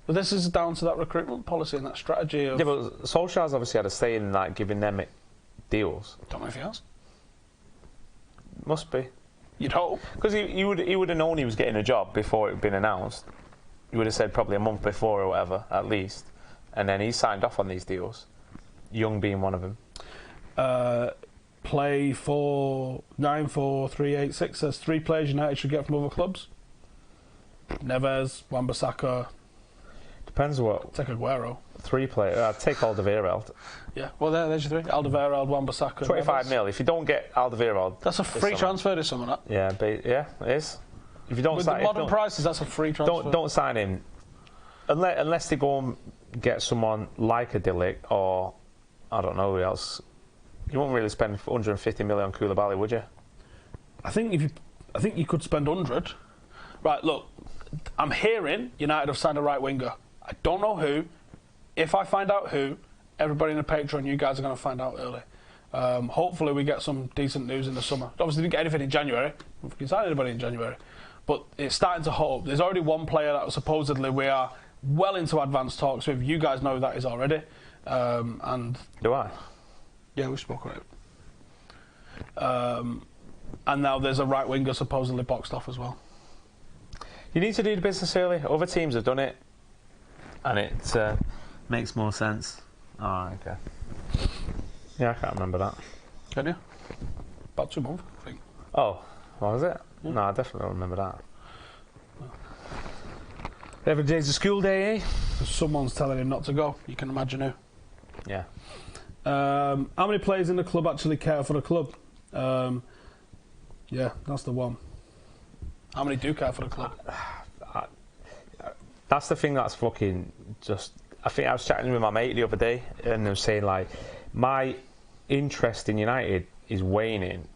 But this is down to that recruitment policy and that strategy. Of but Solskjaer's obviously had a say in like giving them deals. Don't know if he has. Must be. You'd hope. Because he would have known he was getting a job before it had been announced. He would have said probably a month before or whatever, at least. And then he signed off on these deals. Young being one of them. Play for 94386 says 3 players United should get from other clubs. Neves, Wan-Bissaka. Depends what. Take Aguero. 3 players. I'd take Alderweireld. Yeah, well, there's your 3. Alderweireld, Wan-Bissaka. 25 mil. If you don't get Alderweireld, that's a free transfer this summer, that. Yeah, it is. If you don't with sign, the modern prices, that's a free transfer. Don't sign him unless they go and get someone like a Dilic or I don't know who else. You won't really spend 150 million on Koulibaly, would you? I think you could spend 100. Right, look, I'm hearing United have signed a right winger. I don't know who. If I find out who, everybody in the Patreon, you guys are going to find out early. Hopefully we get some decent news in the summer. Obviously didn't get anything in January. We can sign anybody in January. But it's starting to hope. There's already one player that supposedly we are well into advanced talks with. You guys know that is already. And do I? Yeah, we spoke about it. And now there's a right winger supposedly boxed off as well. You need to do the business early. Other teams have done it, and it makes more sense. Oh, okay. Yeah, I can't remember that. Can you? About 2 months, I think. Oh, what was it? Yeah. No, I definitely don't remember that. Every day's a school day, eh? Someone's telling him not to go. You can imagine who. Yeah. How many players in the club actually care for the club? Yeah, that's the one. How many do care for the club? That's the thing that's fucking just... I think I was chatting with my mate the other day and they were saying, like, my interest in United is waning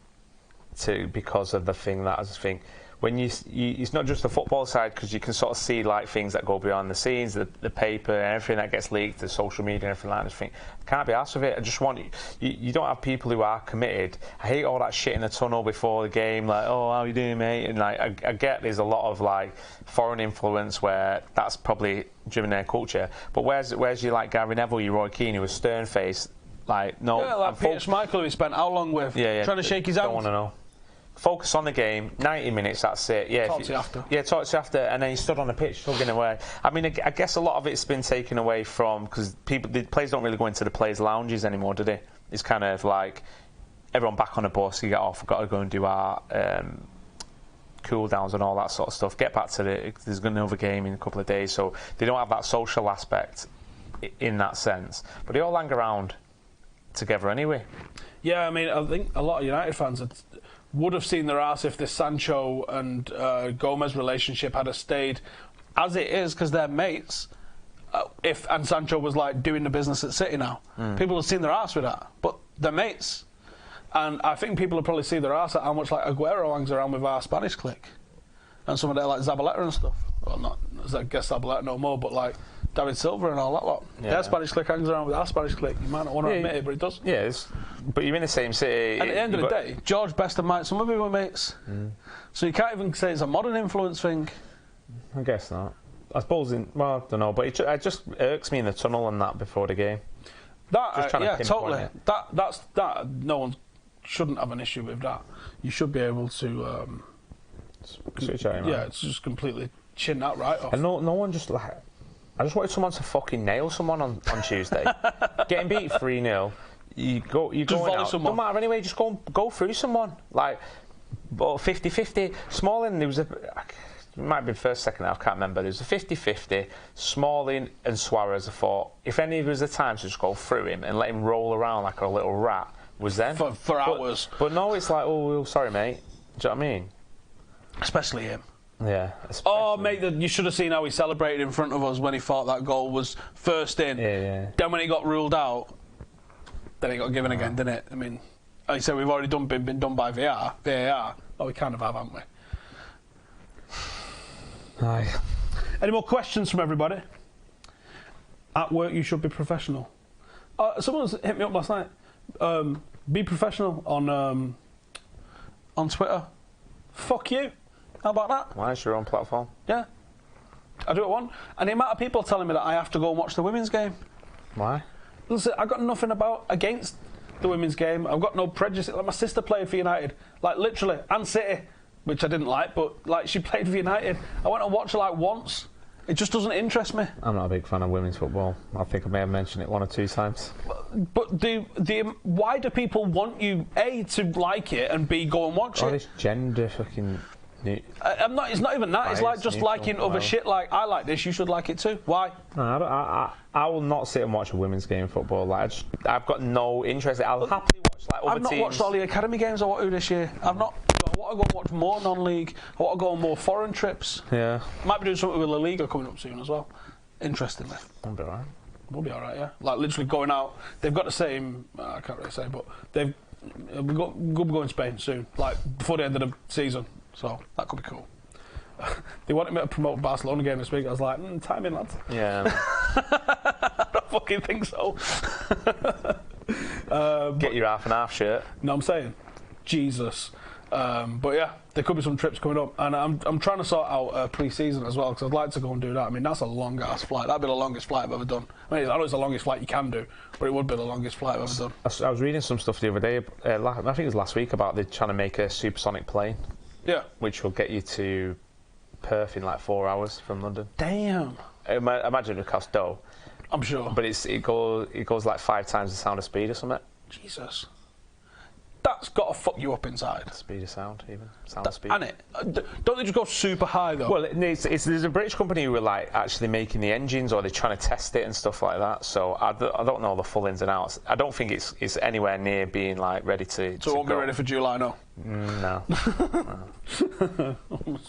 because of the thing that I just think... When it's not just the football side, because you can sort of see like things that go behind the scenes, the paper and everything that gets leaked, the social media and everything like that. I just think I can't be arsed with it. I just want you don't have people who are committed. I hate all that shit in the tunnel before the game, like, oh, how you doing, mate? And like I get there's a lot of like foreign influence where that's probably driven their culture. But where's you like Gary Neville, you Roy Keane, who was stern faced, like no. Yeah, like Peter Schmeichel, who he spent how long with? Yeah. Trying to shake his hand. Don't want to know. Focus on the game, 90 minutes, that's it. Yeah, talk to you after. Yeah, talk to you after, and then he stood on the pitch tugging away. I mean, I guess a lot of it's been taken away from, because the players don't really go into the players' lounges anymore, do they? It's kind of like, everyone back on the bus, you get off, we've got to go and do our cool downs and all that sort of stuff. Get back to there's another game in a couple of days, so they don't have that social aspect in that sense. But they all hang around together anyway. Yeah, I mean, I think a lot of United fans would have seen their arse if this Sancho and Gomez relationship had stayed as it is, because they're mates. And Sancho was like doing the business at City now, people have seen their arse with that, but they're mates. And I think people will probably see their arse at how much like Aguero hangs around with our Spanish clique and some of their like Zabaleta and stuff. Well, not I guess Zabaleta no more, but like David Silva and all that lot. Yeah. Their Spanish clique hangs around with our Spanish clique. You might not want to admit it, but it does. Yeah, but you're in the same city. And at the end of the day, George Best and Mike Summerby were mates. So you can't even say it's a modern influence thing. I guess not. I suppose, I don't know, but it just irks me in the tunnel and that before the game. That, totally. It. That. No one shouldn't have an issue with that. You should be able to. Switch out, yeah, it's just completely chin that right off. And no one just like. I just wanted someone to fucking nail someone on Tuesday. Getting beat 3-0. You go out. Someone. Don't matter anyway. Just go through someone. Like, 50-50. Smalling. There was it might have been first, second half. Can't remember. There was a 50-50. Smalling and Suarez. I thought if any of us had time to just go through him and let him roll around like a little rat was then for hours. But no, it's like sorry, mate. Do you know what I mean? Especially him. Yeah. Oh, mate, you should have seen how he celebrated in front of us when he thought that goal was first in. Yeah. Then when he got ruled out, then he got given again, didn't it? I mean, like you said, we've already been done by VAR. Well, we kind of have, haven't we? Aye. Any more questions from everybody? At work, you should be professional. Someone's hit me up last night. Be professional on Twitter. Fuck you. How about that? Why is your own platform? Yeah. I do it one. And the amount of people telling me that I have to go and watch the women's game. Why? Listen, I've got nothing against the women's game. I've got no prejudice. Like, my sister played for United. Like, literally. And City. Which I didn't like, but, like, she played for United. I went and watched her, like, once. It just doesn't interest me. I'm not a big fan of women's football. I think I may have mentioned it 1 or 2 times. But why do people want you, A, to like it, and B, go and watch All it? this gender fucking... I'm not. It's not even that. It's like just neutral, liking other whatever. shit. Like, I like this. You should like it too. Why? No, I will not sit and watch a women's game of football. Like, I've got no interest. I'll happily watch like other I've not teams. watched all the academy games I want to this year. I've not. I want to go and watch more non-league. I want to go on more foreign trips. Yeah. Might be doing something with La Liga coming up soon as well. Interestingly. I'll be alright. We'll be alright, yeah. Like, literally going out. They've got the same. I can't really say, but we'll be going to Spain soon. Like, before the end of the season. So that could be cool. They wanted me to promote Barcelona game this week. I was like, timing, lads. Yeah. I don't fucking think so. Get your half and half shirt. No, I'm saying, Jesus. But yeah, there could be some trips coming up, and I'm trying to sort out pre-season as well, because I'd like to go and do that. I mean, that's a long ass flight. That'd be the longest flight I've ever done. I mean, I know it's the longest flight you can do, but it would be the longest flight I've ever done. I was reading some stuff the other day. I think it was last week about they trying to make a supersonic plane. Yeah. Which will get you to Perth in like 4 hours from London. Damn. I imagine it would cost dough. I'm sure. But it goes like 5 times the sound of speed or something. Jesus. That's got to fuck you up inside. Speed of sound, even. Sound of speed. And it. Don't they just go super high, though? Well, there's a British company who are like actually making the engines, or they're trying to test it and stuff like that. So I don't know the full ins and outs. I don't think it's anywhere near being like ready to. So it won't be ready for July, no? No.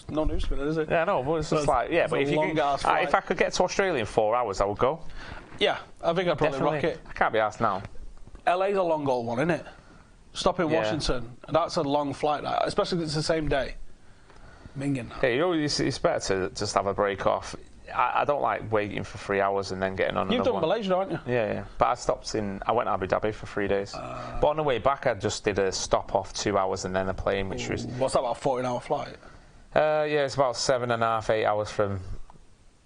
No news for it, is it? Yeah, no, but it's just like, yeah, but if I could get to Australia in 4 hours, I would go. Yeah, I think I'd probably rock it. I can't be asked now. LA's a long old one, isn't it? Stop in Yeah. Washington. That's a long flight, especially if it's the same day. Minging. Yeah, it's better to just have a break off. I don't like waiting for 3 hours and then getting on You've another done one. Malaysia, haven't you? Yeah. But I went to Abu Dhabi for 3 days. But on the way back, I just did a stop off 2 hours and then a plane, which was... What's that, about a 14-hour flight? Yeah, it's about 7.5, 8 hours from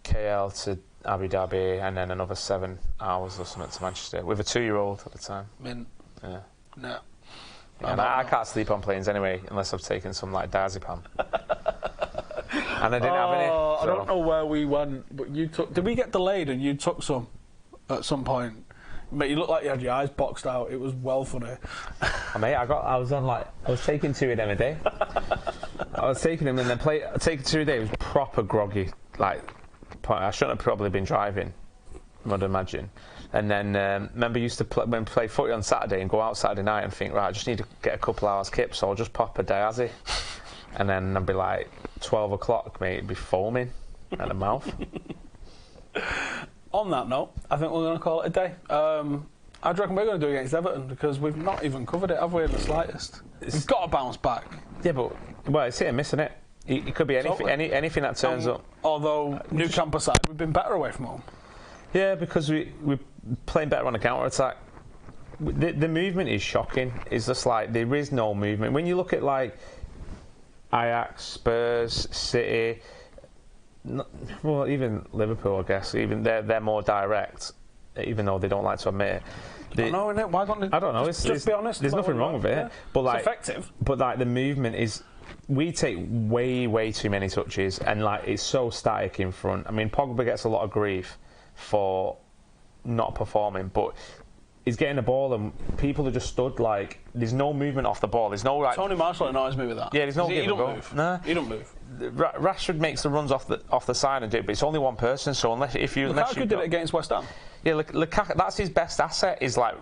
KL to Abu Dhabi, and then another 7 hours or something to Manchester, with a 2-year-old at the time. Mint. Yeah. No. Yeah, and I can't sleep on planes anyway, unless I've taken some like diazepam. And I didn't have any. So. I don't know where we went, but you took... Did we get delayed and you took some at some point? Mate, you looked like you had your eyes boxed out. It was well funny. Mate, I was taking 2 of them a day. I was taking them and then taking 2 a day. It was proper groggy. Like, I shouldn't have probably been driving, I'd imagine. And then remember, used to play footy on Saturday and go out Saturday night and think, right, I just need to get a couple hours kip, so I'll just pop a diazi. And then I'd be like 12 o'clock, mate, it'd be foaming at the mouth. On that note, I think we're going to call it a day. I reckon we're going to do it against Everton, because we've not even covered it, have we, in the slightest? We've got to bounce back. Yeah, but it's hit and miss, isn't it? It could be anything, anything that turns up. Although, new camp aside, we've been better away from home. Yeah, because we're playing better on the counter-attack. The movement is shocking. It's just like, there is no movement. When you look at, like, Ajax, Spurs, City, well, even Liverpool, I guess, even they're more direct, even though they don't like to admit it. I know, innit? Why don't they? I don't know. Just be honest. There's nothing wrong with it. Yeah. But like, it's effective. But like, the movement is... We take way too many touches, and like, it's so static in front. I mean, Pogba gets a lot of grief for not performing, but he's getting the ball and people are just stood like, there's no movement off the ball. There's no like... Tony Marshall annoys me with that. Yeah, there's no he give and don't go. move. Nah. He don't move. Rashford makes the runs off the side and do it, but it's only one person. So Lukaku did it against West Ham. Yeah, Lukaku, that's his best asset, is like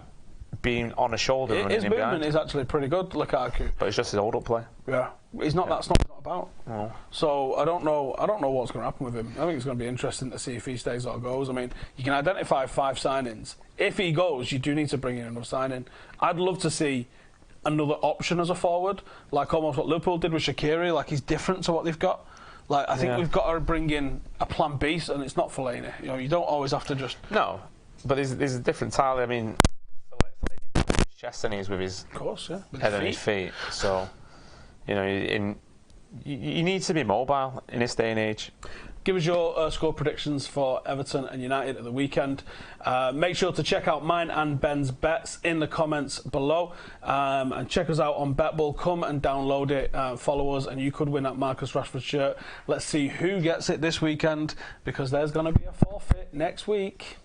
being on a shoulder and running his in movement behind. is actually pretty good, Lukaku. But it's just his hold-up play. Yeah, he's not. That's not what it's about. No. So I don't know what's going to happen with him. I think it's going to be interesting to see if he stays or goes. I mean, you can identify 5 signings. If he goes, you do need to bring in another signing. I'd love to see another option as a forward, like almost what Liverpool did with Shaqiri. Like, he's different to what they've got. Like, I think Yeah. we've got to bring in a plan B, and it's not Fellaini. You know, you don't always have to just. No, but there's a different style. I mean, Fellaini's got his chest and he's with his Of course, yeah. With head the on his feet. So, you know, you need to be mobile in this day and age. Give us your score predictions for Everton and United at the weekend. Make sure to check out mine and Ben's bets in the comments below. And check us out on BetBull. Come and download it, follow us, and you could win that Marcus Rashford shirt. Let's see who gets it this weekend, because there's going to be a forfeit next week.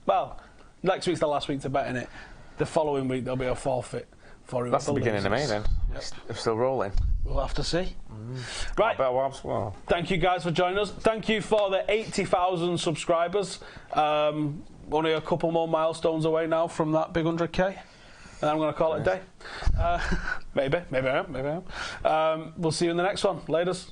Well, next week's the last week to bet in it. The following week there'll be a forfeit for whoever That's the beginning of May loses. then. Yep. They're still rolling. We'll have to see. Right. Well, Thank you guys for joining us. Thank you for the 80,000 subscribers. Only a couple more milestones away now from that big 100k. And I'm going to call it a day. Maybe I am. We'll see you in the next one. Laters.